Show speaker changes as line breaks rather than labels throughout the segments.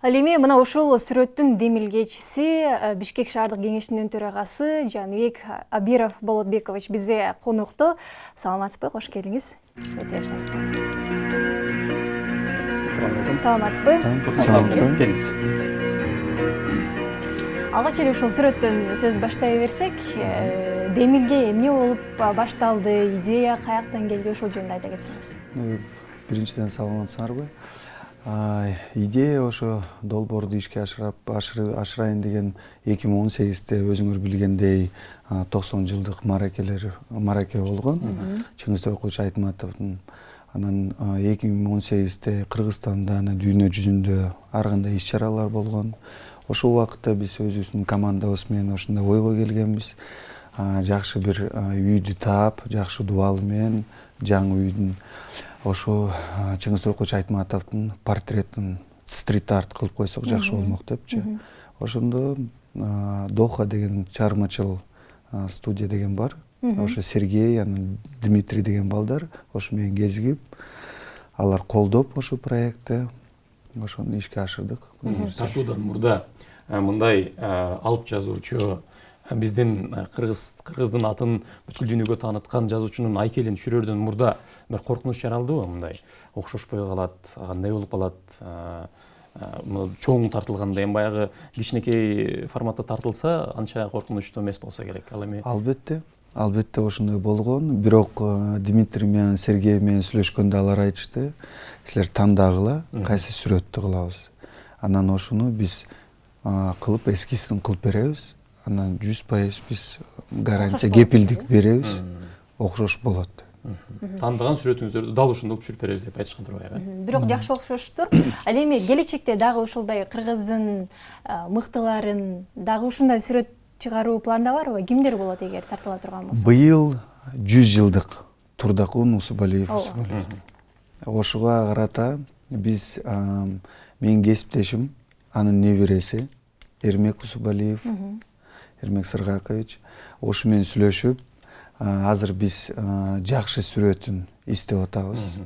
Ал эми мына ушул сүрөттүн демилгечиси Бишкек шаардык кеңешинин төрагасы Жаныбек Абиров Болотбекович бизде конукта. Саламатсызбы, кош келиңиз. Саламатсызбы? Алгач эле ушул сүрөттөн сөз баштай берсек, демилге эмне болуп башталды, идея каяктан келди, ошол жөнүндө айта кетсеңиз.
Биринчиден саламатсыңарбы? Идея ошо долбоорду ишке ашырайын деген 2018-те өзүңөр билгендей 90 жылдык мараке болгон. Чыңгыз Төрөкулович Айтматовдун. Анан 2018-те Кыргызстанда дүйнө жүзүндө ар кандай иш-чаралар болгон. Ошол убакытта биз өзүбүздүн командабыз менен ошондой ойго келгенбиз. Жакшы бир үйдү таап, жакшы дубалы менен жаңы үйдүн ошо Чыңгыз Төрөкулович Айтматовдун портретін стрит-арт кылып койсок жакшы болмок депчи. Ошондо Доха деген чыгармачыл студия деген бар. Ошо Сергей, анан Дмитрий деген балдар ошо менен кезигип, алар колдоп ошо проектти ошону ишке ашырдык.
Тартуудан мурда мындай алып жазуучу биздин кыргыздын атын бүткүл дүйнөгө тааныткан жазуучунун айкелин түшүрөрдөн мурда бир коркунуч жаралдыбы мындай? Окшошпой калат, кандай болуп калат? Чоң тартылганда эми баягы кичинекей форматта тартылса анча коркунучтуу эмес болсо керек. Ал эми
Албетте ошондой болгон. Бирок Дмитрий менен Сергей менен сүйлөшкөндө алар айтышты, силер тандагыла, кайсы сүрөттү кылабыз. Анан ошону биз кылып эскизин кылып беребиз. Анан 100% биз гарантия кепилдик беребиз. Окшош болот.
Тандаган сүрөтүңүздөрдү дал ошондой түшүрүп беребиз деп айтышкандыр баягы.
Бирок жакшы окшоштур. Ал эми келечекте дагы ушундай кыргыздын мыктыларын дагы ушундай сүрөт чыгаруу планда барбы? Кимдер болот эгер тартыла турган болсо?
Быйыл 100 жылдык Турдакун Усубалиев. Ошого карата биз менин кесиптешим, анын небереси Эрмек Усубалиев, Эрмек Сыргакович, ошо менен сүйлөшүп, азыр биз жакшы сүрөтүн издеп атабыз.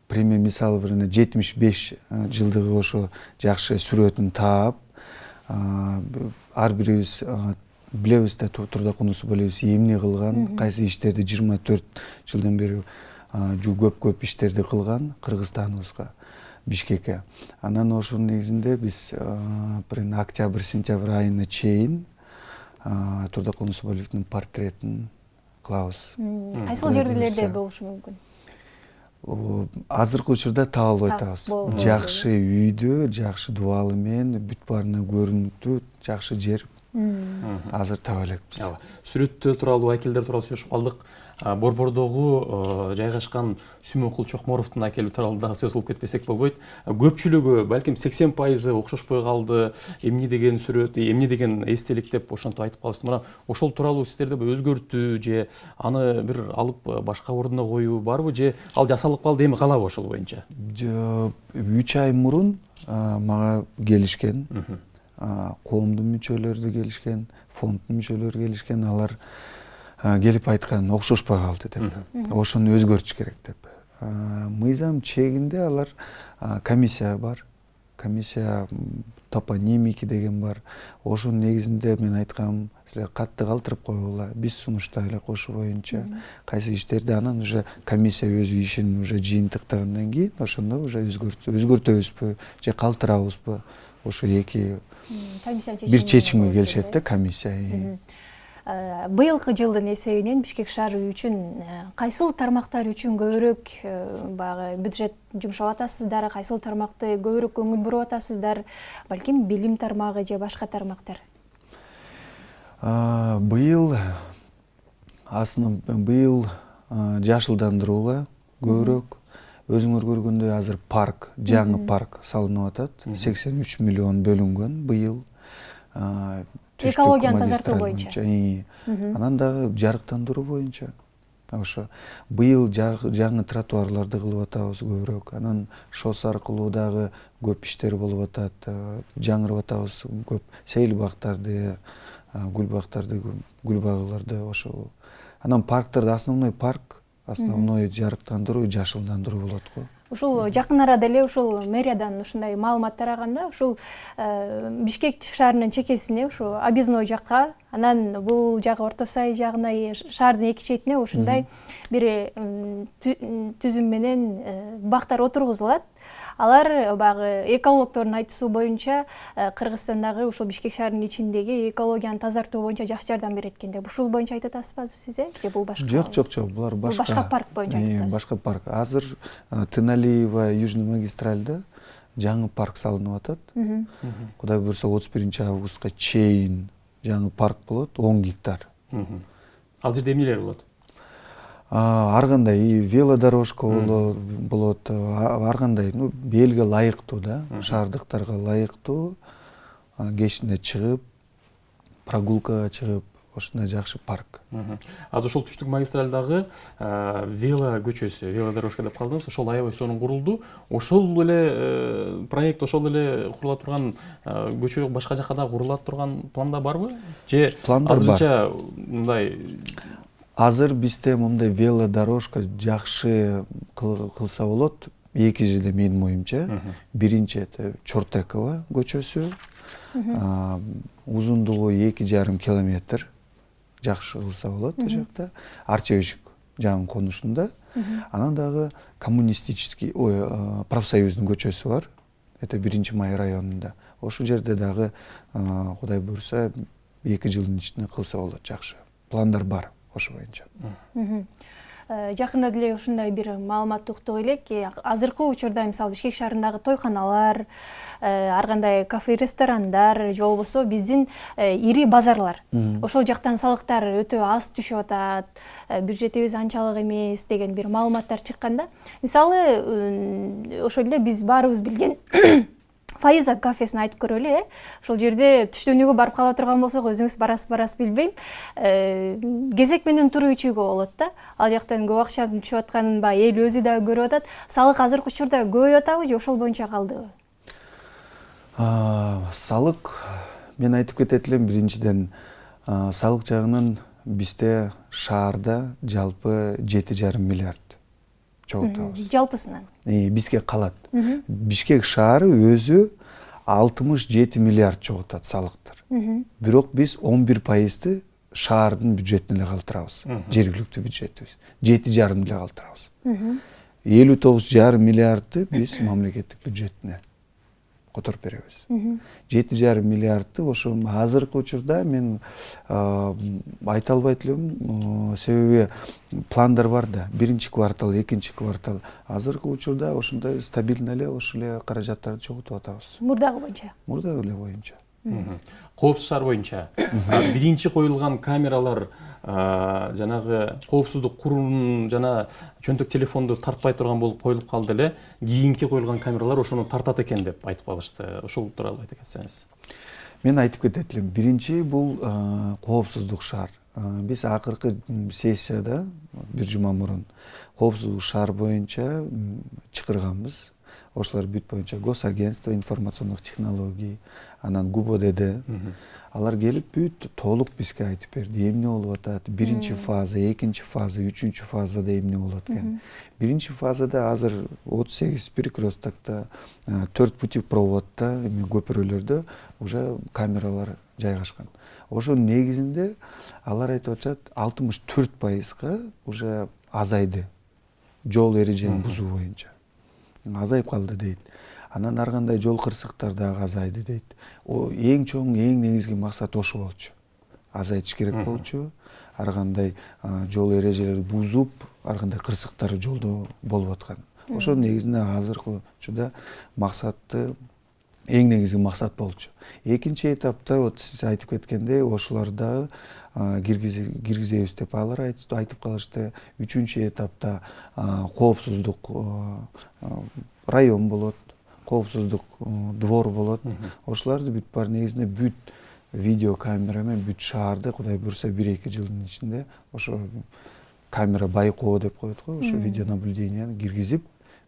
Пример мисалы бир 75 жылдыгы ошо жакшы сүрөтүн таап, ар бирибиз билебиз да Турдакун Усубалиев эмне кылган, кайсы иштерди 24 жылдан бери көп иштерди кылган Кыргызстаныбызга, Бишкекке. Анан ошонун негизинде биз октябрь-сентябрь айына чейин Турдакун Усубалиевдин портретин кылабыз.
Кайсыл жерлерде болушу мүмкүн?
Азыркы учурда таап албай атабыз. Жакшы үйдү, жакшы дубалы менен бүт баарына көрүнүктүү жакшы жер азыр таап элекпиз.
Сүрөттөр тууралуу, айкелдер тууралуу сүйлөшүп калдык. Борбордогу жайгашкан Сүмөкул Чокморовдун айкели тууралуу дагы сөз кылып кетпесек болбойт. Көпчүлүгү, балким 80% окшошпой калды, эмне деген сүрөт, эмне деген эстелик деп ошентип айтып калышты. Мына ошол тууралуу сиздерде өзгөртүү же аны бир алып башка ордуна коюу барбы же ал жасалып калды, эми калабы ошол боюнча?
3 ай мурун мага келишкен, коомдун мүчөлөрү да келишкен, фонддун мүчөлөрү келишкен, алар келип айткан окшошпой калды деп. Ошону өзгөртүш керек деп. Мыйзам чегинде алар комиссия бар. Комиссия топонимики деген бар. Ошонун негизинде мен айткам, силер катты калтырып койгула, биз сунуштайлык ошо боюнча. Кайсы иштерди анан уже комиссия өзү ишин уже жыйынтыктагандан кийин ошондо уже өзгөртөбүзбү же калтырабызбы? Ошо эки бир чечимге келишет да комиссия.
Быйылкы жылдын эсебинен Бишкек шаары үчүн кайсыл тармактар үчүн көбүрөөк баягы бюджет жумшап атасыздар, кайсыл тармакты көбүрөөк көңүл буруп атасыздар, балким билим тармагы же башка тармактар?
Быйыл жашылдандырууга көбүрөөк, өзүңөр көргөндөй азыр парк, жаңы парк салынып атат. 83 миллион бөлүнгөн быйыл.
Экологияны тазартуу боюнча.
Анан дагы жарыктандыруу боюнча. Ошо быйыл жаңы тротуарларды кылып атабыз көбүрөөк. Анан шос аркылуу дагы көп иштер болуп атат. Жаңырып атабыз көп сейил бактарды, гүл багыларды ошол. Анан парктарды основной жарыктандыруу, жашылдандыруу болот го.
Ушул жакын арада эле ушул мэриядан ушундай маалымат тараганда, ушул Бишкек шаарынын чекесине, ушу объездной жакка, анан бул жагы Орто Сай жагына, шаардын эки четине ушундай бир түзүм менен бактар отургузулат. Алар баягы экологдордун айтуусу боюнча Кыргызстандагы ушул Бишкек шаарынын ичиндеги экологияны тазартуу боюнча жакшы жардам берет экен деп. Ушул боюнча айтып атасызбы сиз, же бул башка?
Жок, булар башка.
Башка парк боюнча айтып атасыз.
Башка парк. Азыр Тыналиева Южный магистральда жаңы парк салынып атат. Кудай буйрса 31-августка чейин жаңы парк болот, 10 гектар.
Ал жерде эмнелер болот?
Ар кандай велодорожка болот, ар кандай элге ылайыктуу да, шаардыктарга ылайыктуу, кечинде чыгып, прогулкага чыгып, ошондой жакшы парк.
Азыр ошол түштүк магистралдагы вело көчөсү, велодорожка деп калдыңыз, ошол аябай сонун курулду. Ошол эле проект, ошол эле курула турган көчө башка жакка да курула турган планда барбы? Же азырынча мындай
Азыр бизде мындай велодорожка жакшы кылса болот. Эки жерде менин оюмча. Биринчи Чортекова көчөсү. Узундугу 2,5 километр. Жакшы кылса болот о жакта. Арчебишик жагын конушунда. Анан дагы коммунистический, профсоюздун көчөсү бар. Это 1-Май районунда. Ошол жерде дагы Кудай буйрса 2 жылдын ичинде кылса болот жакшы. Пландар бар. Ошо боюнча.
Жакында деле ушундай бир маалымат уктук элек. Азыркы учурда мисалы Бишкек шаарындагы тойканалар, ар кандай кафе, ресторандар, же болбосо биздин ири базарлар. Ошол жактан салыктар өтө аз түшүп атат, бюджетибиз анчалык эмес деген бир маалыматтар чыкканда, мисалы ошол эле биз баарыбыз билген Фаиза кафесин айтып көрөлү, ошол жерде түштөнүүгө барып кала турган болсок, өзүңүз барасыз билбейм. Кезек менен туруп ичүүгө болот да. Ал жактан көп акчанын түшүп атканын эл өзү да көрүп атат. Салык азыркы учурда көбөйүп атабы же ошол боюнча калдыбы?
Салык мен айтып кетет элем, биринчиден салык жагынан бизде шаарда жалпы 7,5 миллиард чогултабыз.
Жалпысынан.
Бизге калат. Бишкек шаары өзү 67 миллиард чогултат салыктар. Бирок биз 11% шаардын бюджетине эле калтырабыз. Жергиликтүү бюджетибиз 7,5 эле калтырабыз. 59,5 миллиардты биз мамлекеттик бюджетине которуп беребиз. 7,5 миллиардты ошо азыркы учурда мен айта албайт элем, себеби пландар бар да. 1-квартал, 2-квартал. Азыркы учурда ошондой стабильно эле ошол эле каражаттарды чогултуп атабыз.
Мурдагы боюнча.
Мурдагы эле боюнча.
Коопсуз шаар боюнча биринчи коюлган камералар жанагы коопсуздук курулунун жана чөнтөк телефонду тартпай турган болуп коюлуп калды эле. Кийинки коюлган камералар ошону тартат экен деп айтып калышты. Ошол тууралуу айтып кетсеңиз.
Мен айтып кетет элем. Биринчи бул коопсуздук шаар. Биз акыркы сессияда бир жума мурун коопсуздук шаар боюнча чакырганбыз. Ошолор бүт боюнча Госагентство информационных технологий, анан ГУБДД. Алар келип бүт толук бизге айтып берди. Эмне болуп атат? Биринчи фаза, экинчи фаза, үчүнчү фазада эмне болот экен? Биринчи фазада азыр 38 перекресткта, 4 путепроводдо, көпүрөлөрдө уже камералар жайгашкан. Ошонун негизинде алар айтып атышат 64%га уже азайды. Жол эрежени бузуу боюнча. Азайып калды дейт. Анан ар кандай жол кырсыктар дагы азайды дейт. Эң чоң, эң негизги максат ошо болчу. Азайтыш керек болчу. Ар кандай жол эрежелерди бузуп, ар кандай кырсыктар жолдо болуп аткан. Ошонун негизинде азыркы учурда максатты эң негизги максат болчу. Экинчи этапта вот сиз айтып кеткендей, ошолорду киргизебиз деп алар айтып калышты. Үчүнчү этапта коопсуздук район болот, коопсуздук двор болот. Ошолорду бүт бар негизинде бүт видео камера менен бүт шаарды Кудай буйрса 1-2 жылдын ичинде ошо камера байкоо деп коет го, ошо видео наблюденияны киргизип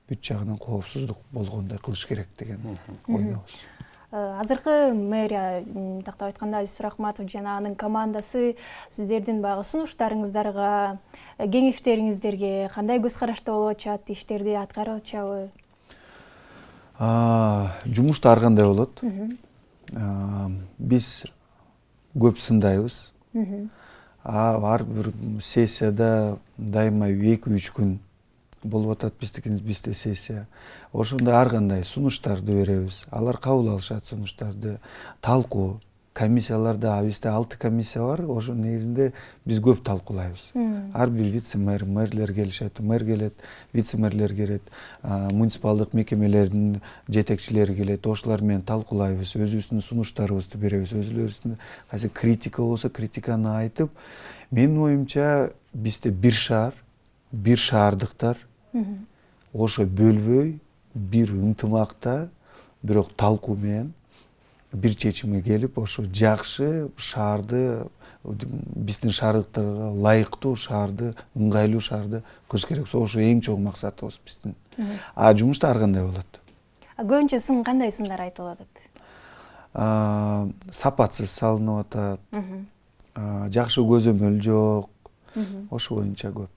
бүт жагынан коопсуздук болгондой кылыш керек деген ойдобуз.
азыркы мэрия тактап айтканда Азиз Сурахматов жана анын командасы сиздердин баягы сунуштарыңыздарга, кеңештериңиздерге кандай көз карашта болуп атышат, иштерди аткарып атышабы?
Жумушта ар кандай болот. Биз көп сындайбыз. Ар бир сессияда дайыма 2-3 күн болуп атат бизде сессия. Ошондо ар кандай сунуштарды беребиз. Алар кабыл алышат сунуштарды. Талкуу комиссияларда бизде 6 комиссия бар. Ошо негизинде биз көп талкуулайбыз. Ар бир вице-мэр, мэрлер келишет, мэр келет, вице-мэрлер келет, муниципалдык мекемелердин жетекчилери келет. Ошолар менен талкуулайбыз, өзүбүздүн сунуштарыбызды беребиз, өзүлөрүбүздүн кайсы критика болсо критиканы айтып, менин оюмча бизде бир шаар, бир шаардыктар ошо бөлбөй, бир ынтымакта, бирок талкуу менен бир чечимге келип, ошо жакшы шаарды, биздин шаардыктарга ылайыктуу шаарды, ыңгайлуу шаарды кылыш керек. Ошо эң чоң максатыбыз биздин. Жумушта ар кандай болот.
Көбүнчө сын кандай сындар айтылып
атат? Сапатсыз салынып атат. Жакшы көзөмөл жок. Ошо боюнча көп.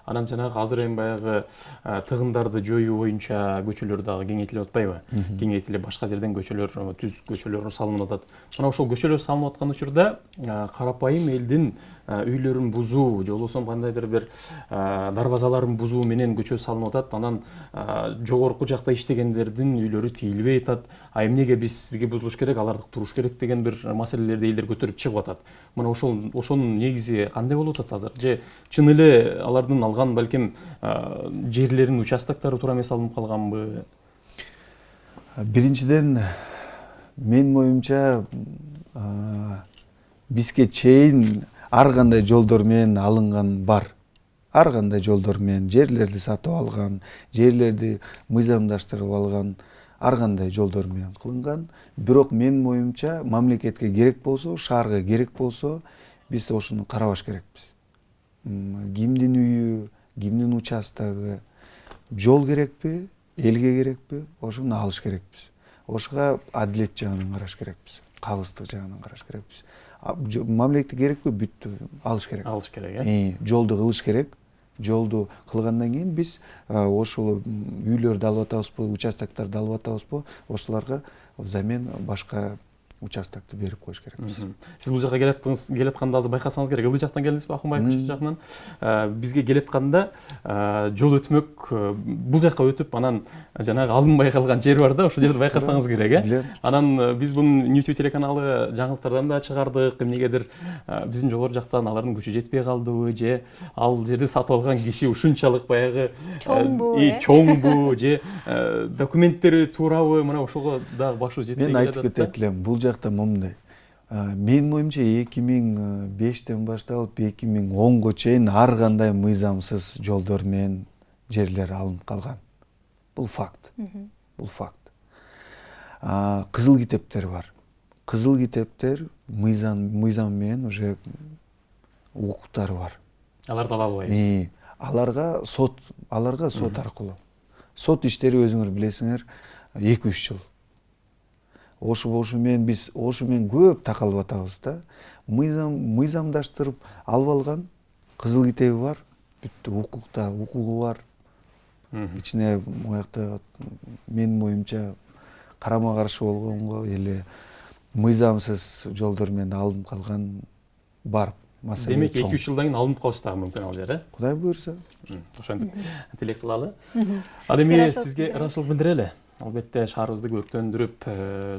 Анан жанагы азыр эми баягы тыгындарды жоюу боюнча көчөлөр дагы кеңейтилип атпайбы? Кеңейтилип башка жерден көчөлөр, түз көчөлөр салынып атат. Мына ошол көчөлөр салынып аткан учурда карапайым элдин үйлөрүн бузуу, же болбосо кандайдыр бир дарбазаларын бузуу менен көчө салынып атат. Анан жогорку жакта иштегендердин үйлөрү тийилбей атат. Эмнеге бизге бузулуш керек, алар туруш керек деген бир маселелерди элдер көтөрүп чыгып атат. Мына ошонун негизи кандай болуп атат азыр? Же чын эле алардын алган балким жерлеринин участоктору туура эмес алынып калганбы?
Биринчиден, менин оюмча бизге чейин ар кандай жолдор менен алынган бар. Ар кандай жолдор менен жерлерди сатып алган, жерлерди мыйзамдаштырып алган, ар кандай жолдор менен кылынган. Бирок менин оюмча мамлекетке керек болсо, шаарга керек болсо, биз ошону карабаш керекпиз. Кимдин үйү, кимдин участогу, жол керекпи, элге керекпи, ошону алыш керекпиз. Ошого адилет жагынан караш керекпиз, кагыстык жагынан караш керекпиз. Мамлекетке керекпи, бүттү, алыш керек.
Алыш керек,
жолду кылыш керек. Жолду кылгандан кийин биз ошол үйлөрдү алып атабызбы, участокторду алып атабызбы, ошолорго взамен башка участокты берип коюш керекпиз.
Сиз бул жака келатканда азыр байкасаңыз керек. Ылдый жактан келдиңизби, Акунбай көчө жагынан? Бизге келатканда жол өтмөк бул жака өтүп, анан жанагы алынбай калган жер бар да, ошол жерди байкасаңыз керек, Анан биз бун Ньюту телеканалы жаңылыктардан да чыгардык. Эмнегедир биздин жогору жактан алардын күчү жетпей калдыбы, же ал жерди сатып алган киши ушунчалык баягы чоңбу, же документтери туурабы, мына ошого дагы башыбыз жетпей
келет. Мен айтып кетет элем, бул жакта момундай. Менин оюмча 2005-тен башталып 2010го чейин ар кандай мыйзамсыз жолдор менен жерлер алынып калган. Бул факт. Бул факт. Кызыл китептер бар. Кызыл китептер мыйзам менен уже укуктары бар.
Аларды ала албайбыз.
Аларга сот аркылуу. Сот иштери өзүңөр билесиңер 2-3 жыл. Ошо менен биз көп такалып атабыз да. Мыйзамдаштырып алып алган, кызыл китеби бар, бүттү, укугу бар. Ичине моякта менин оюмча карама каршы болгонго эле мыйзамсыз жолдор менен алынып калган бар.
Демек 2-3 жылдан кийин алынып калышы дагы мүмкүн ал жер,
Кудай буйрса.
Ошентип тилек кылалы. Ал эми сизге ыраазычылык билдирели. Албетте шаарыбызды көктөндүрүп,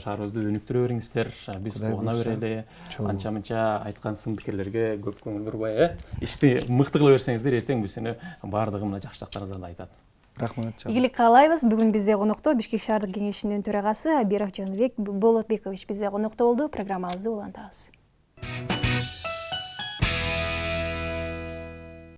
шаарыбызды өнүктүрө бериңиздер. Биз кубана берели. Анча-мынча айткан сын пикирлерге көп көңүл бурбай, ишти мыкты кыла берсеңиздер, эртең бүсүнө баардыгы мына жакшы жактарыңызды айтат.
Рахмат.
Ийгилик каалайбыз. Бүгүн бизде конокто Бишкек шаардык кеңешинин төрагасы Абиров Жаныбек Болотбекович бизде конокто болду. Программабызды улантабыз.